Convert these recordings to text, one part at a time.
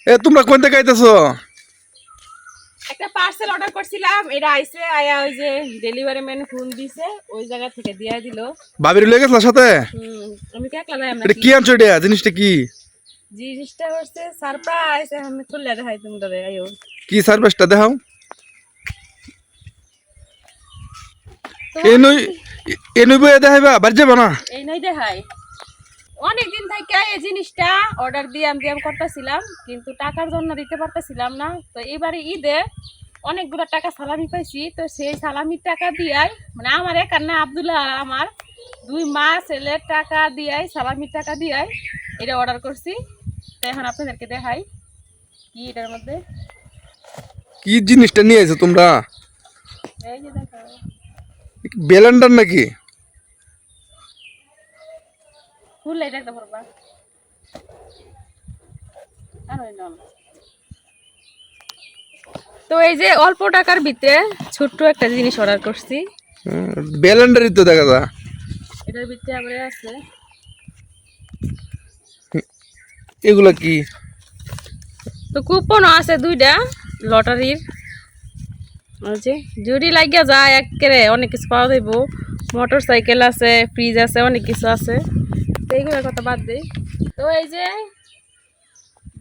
এ তোমরা কোন থেকে আইতেছো? একটা পার্সেল অর্ডার করছিলাম, এটা আইছে, আয়া ওই যে ডেলিভারি ম্যান ফোন দিছে, ওই জায়গা থেকে দিয়ে দিল। ভাবির লয়ে গেছিলা সাথে? আমি কে একলা যাইম এটা নাকি? কি আনছো? এটা জিনিসটা কি? জিনিসটা হচ্ছে সারপ্রাইজ, আমি খুললে দেখাই তোমাদের। আয়ো কি সার্ভিসটা দেখাও। তো এই নই, এই নই বইয়া দেখাইবা, বাড়ি যাবে না? এই নাই দেখাই। অনেকদিন থেকে এই জিনিসটা অর্ডার দিয়ে আমি করতেছিলাম, কিন্তু টাকার জন্য দিতে পারতেছিলাম না। তো এবারে ঈদে অনেকগুলো টাকা সালামি পাইছি, তো সেই সালামির টাকা দিয়াই, মানে আমার একার না, আব্দুল্লাহ আর আমার দুই মা ছেলের টাকা দিয়াই, সালামির টাকা দিয়াই এটা অর্ডার করছি। তো এখন আপনাদেরকে দেখাই কি এটার মধ্যে। কি জিনিসটা নিয়ে আইছো তোমরা? এই যে দেখো, ব্লেন্ডার নাকি? খুললে দেখতে পারবা। আর ওই নাম। তো এই যে অল্প টাকার ভিতরে ছোট্ট একটা জিনিস অর্ডার করছি। ব্লেন্ডারই তো দেখা যা। এটার ভিতরে আবার আছে, এগুলা কি? তো কুপনও আছে দুইটা লটারির। যে যদি লাগিয়া যায় একেবারে অনেক কিছু পাওয়া যাইব। মোটর সাইকেল আছে, ফ্রিজ আছে, অনেক কিছু আছে। তো এইগুলোর কথা বাদ দিই। তো এই যে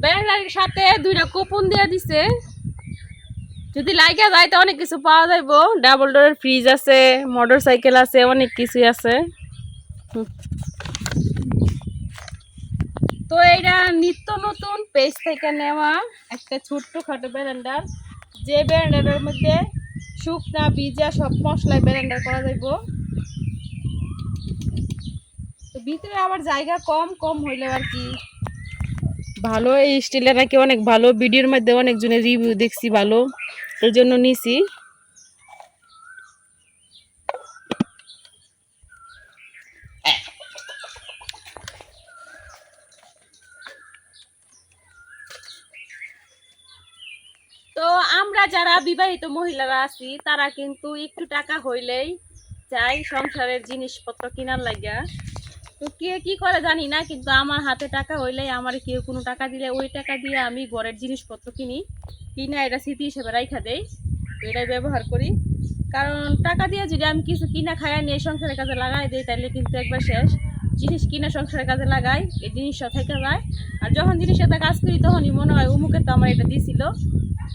ব্যাটারির সাথে দুইটা কুপন দিয়ে দিছে, যদি লাগিয়া যায় তো অনেক কিছু পাওয়া যাইব। ডাবল ডোরের ফ্রিজ আছে, মোটর সাইকেল আছে, অনেক কিছুই আছে। তো এইটা নিত্য নতুন পেজ থেকে নেওয়া একটা ছোট্ট খাটো ব্লেন্ডার, যে ব্লেন্ডারের মধ্যে শুকনা ভিজা সব মশলায় ব্লেন্ডার করা যাইব। তো ভিতরে আবার জায়গা কম কম হইলে আর কি ভালো। এই স্টিলের নাকি অনেক ভালো, ভিডিওর মধ্যে অনেকজনের রিভিউ দেখছি ভালো, এই জন্য নিছি। তো আমরা যারা বিবাহিত মহিলারা আছি তারা কিন্তু একটু টাকা হইলেই চাই সংসারের জিনিসপত্র কেনার লাগিয়া। তো কে কি করে জানি না, কিন্তু আমার হাতে টাকা হইলেই, আমার কেউ কোনো টাকা দিলে ওই টাকা দিয়ে আমি ঘরের জিনিসপত্র কিনি, কিনা এটা স্মৃতি হিসেবে রাইখা দেই। তো এটাই ব্যবহার করি। কারণ টাকা দিয়ে যদি আমি কিছু কিনা খাইয়া নিয়ে সংসারের কাজে লাগাই দিই, তাহলে কিন্তু একবার শেষ। জিনিস কিনা সংসারের কাজে লাগাই, এই জিনিসটা থেকে যায়। আর যখন জিনিসের কাজ করি তখনই মনে হয় উমুকে তো আমার এটা দিয়েছিল,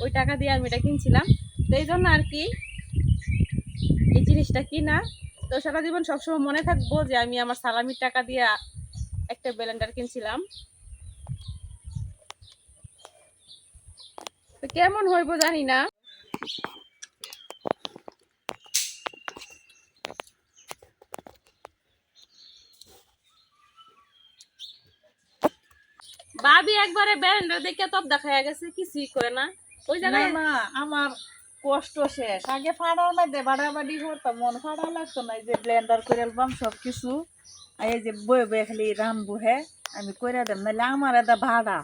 ওই টাকা দিয়ে আমি এটা কিনছিলাম। তো এই জন্য আর কি এই জিনিসটা কিনা। তো সারা জীবন সবসময় মনে থাকবো যে আমি আমার সালামির টাকা দিয়ে একটা ব্লেন্ডার কিনছিলাম। তো কেমন হইব জানি না। ভাবি একবারে ব্লেন্ডার দেখে তপ দেখায় গেছে, কিছুই করে না ওই না জায়গায়। না, আমার কষ্ট শেষ। আগে ফাড়ার মধ্যে বাড়াবাড়ি করতাম, মন ফাড়া লাগতো না। এই যে ব্লেন্ডার করে আলবাম সব কিছু, আর এই যে বয়ে বয়ে খালি রানবো। হ্যাঁ, আমি কইরা দেব, নাহলে আমার এটা ভাড়া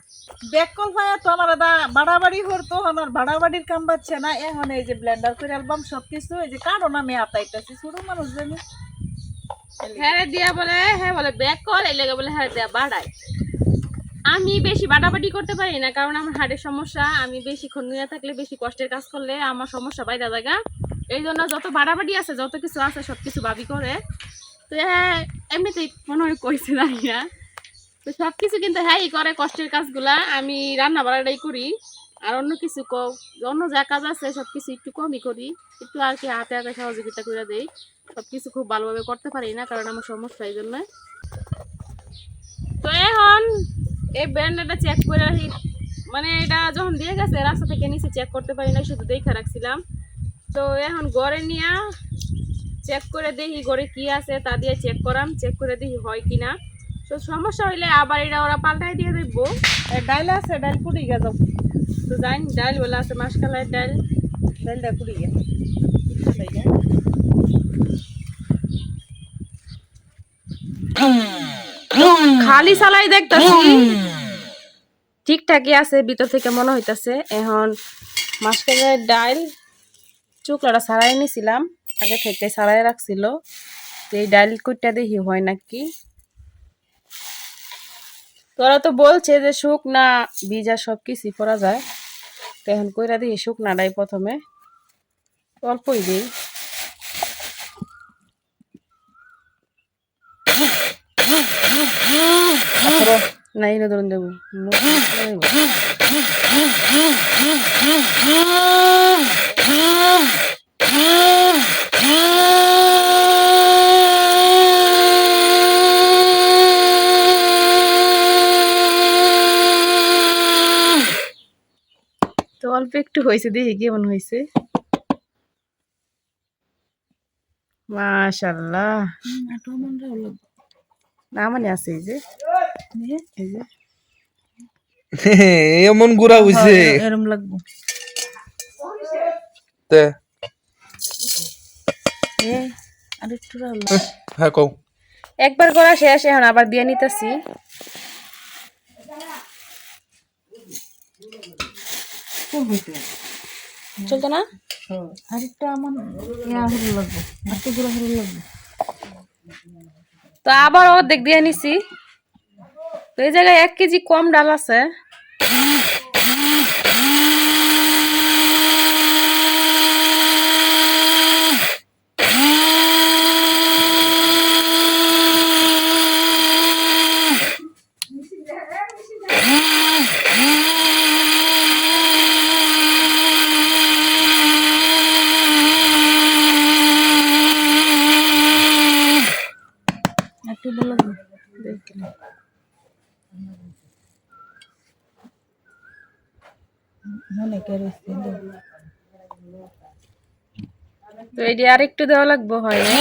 বেকল ভাইয়া তো আমার এটা বাড়াবাড়ি করতো। আমার বাড়াবাড়ির কাম পাচ্ছে না এখন। এই যে ব্লেন্ডার করে আলবাম সব কিছু, এই যে কারণ আমি আতাইতেছি ছোট মানুষ জানি। হ্যাঁ দিয়া বলে, হ্যাঁ বলে ব্যাক কর, এই লেগে বলে হ্যাঁ দেয়া বাড়ায়। আমি বেশি বাটাবাটি করতে পারি না, কারণ আমার হাড়ের সমস্যা। আমি বেশিক্ষণ নিয়ে থাকলে, বেশি কষ্টের কাজ করলে আমার সমস্যা বাইরে জায়গা। এই জন্য যত বাড়াবাড়ি আছে, যত কিছু আছে, সব কিছু ভাবি করে। তো হ্যাঁ, এমনিতেই মনে হয় কইছে জানি না। তো সব কিছু কিন্তু হ্যাঁই করে, কষ্টের কাজগুলা আমি রান্না বাড়াটাই করি। আর অন্য কিছু অন্য যা কাজ আছে সব কিছু একটু কমই করি, একটু আর কি হাতে হাতে সহযোগিতা করে দেই। সব কিছু খুব ভালোভাবে করতে পারি না, কারণ আমার সমস্যা এই জন্য। তো এখন এই ব্যান্ডটা চেক করে রাখি, মানে এটা যখন দিয়ে গেছে রাস্তা থেকে নিচে চেক করতে পারি না, শুধু দেখে রাখছিলাম। তো এখন ঘরে নিয়ে চেক করে দেখি ঘরে কি আছে, তা দিয়ে চেক করাম, চেক করে দেখি হয় কিনা। তো সমস্যা হইলে আবার এটা ওরা পাল্টাই দিয়ে দেখবো। ডাইল আছে, ডাইল পুড়ি গে যাও। তো জানি ডাল বলে আছে, মাসকালের ডাল। ডাইলটা পুড়ি গে খালি চালাই দেখতেছি ঠিকঠাকই আছে, ভিতর থেকে মনে হইতাছে। এখন মাসকালের ডাল চুকলাটা ছাড়াই নিছিলাম, আগে থেকে ছাড়াই রাখছিল। তো এই ডাল কুইটা দেখি হয় নাকি। তোরা তো বলছে যে শুকনা ভিজা সব কিছু করা যায়, তো এখন কইরা দিই শুকনাটাই প্রথমে অল্পই দিই। না এনে ধরুন দেবো তো অল্প একটু হয়েছে, দেখি কেমন হয়েছে। মাশাআল্লাহ না মানে আছে এই যে এই যে এমন গুড়া হইছে এরম লাগবো। তে আর একটু হ্যাঁ কও। একবার করা শেষ, এখন আবার দিয়ে নিতেছি। চলতো না আরেকটা আমার হলো লাগবো, আরেকটু গুঁড়া হলো লাগবো। তো আবার অর্ধেক দিয়ে নিছি। তো এই জায়গায় 1 কেজি কম ডাল আছে। একটু লাগবো মনে করে তো এটি আর একটু দেওয়া লাগবে, হয় না?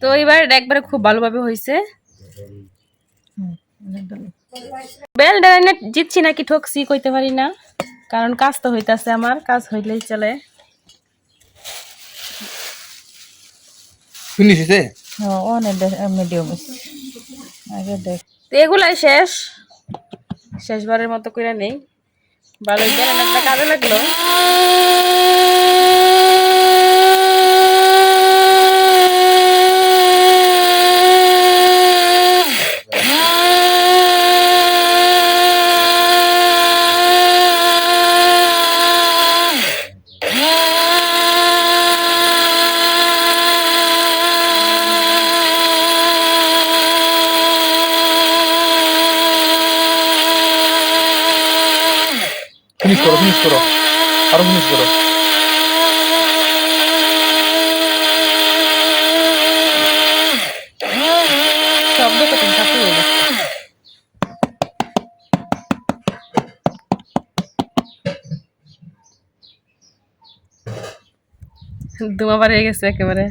তো এবার একবারে খুব ভালোভাবে হয়েছে। বেল ডাইনে জিতছি নাকি ঠকছি কইতে পারি না, কারণ কাজ তো হইতাছে, আমার কাজ হইলেই চলে। ফিনিশ হইছে অনেক মিডিয়াম আগে দেখ। তো এগুলাই শেষবারের মতো করে নেই। ভালোই বেলাটা কাজে লাগলো। ফিনিশ করো আরো ফিনিশ করো। শব্দ তো কাপড় হয়ে গেছে। ধোঁয়া হয়ে গেছে একেবারে।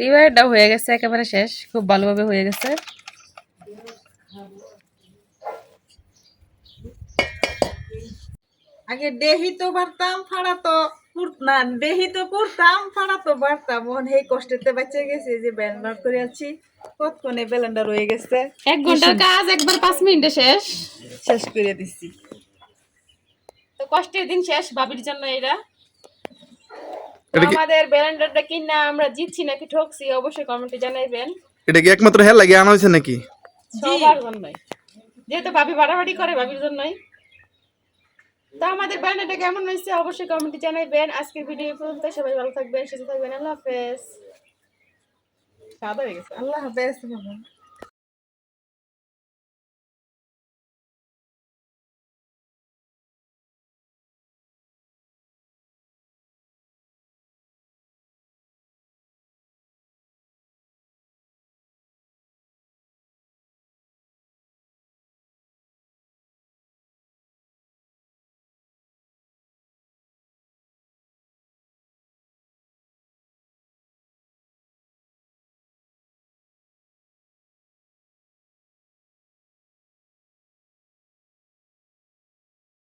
এবার এটা হয়ে গেছে একেবারে শেষ, খুব ভালোভাবে হয়ে গেছে। আগে দেহি তো পারতাম ফাড়া তো না, দেহি তো পড়তাম ফাড়া তো পারতাম। মন এই কষ্টেতে বেঁচে গেছে যে ব্যান্ডার করে আছি, কতক্ষণে ব্যালেন্ডার হয়ে গেছে। 1 ঘন্টার কাজ একবার 5 মিনিটে শেষ করে দিছি। তো কষ্টের দিন শেষ ভাবির জন্য। এরা এটা কি আমাদের ব্যালেন্ডারটা কিনা আমরা জিতছি নাকি ঠকছি অবশ্যই কমেন্টে জানাইবেন। এটা কি একমাত্র হ্যাঁ লাগে আনা হয়েছে নাকি? সবার জন্যই, যেহেতু ভাবি বাড়াবাড়ি করে ভাবির জন্যই। তো আমাদের ব্যালেন্ডারটা কেমন হয়েছে অবশ্যই কমেন্টে জানাইবেন। আজকের ভিডিও এই পর্যন্ত, সবাই ভালো থাকবেন, সুস্থ থাকবেন। আল্লাহ হাফেজ। সাদা হয়ে গেছে। আল্লাহ হাফেজ।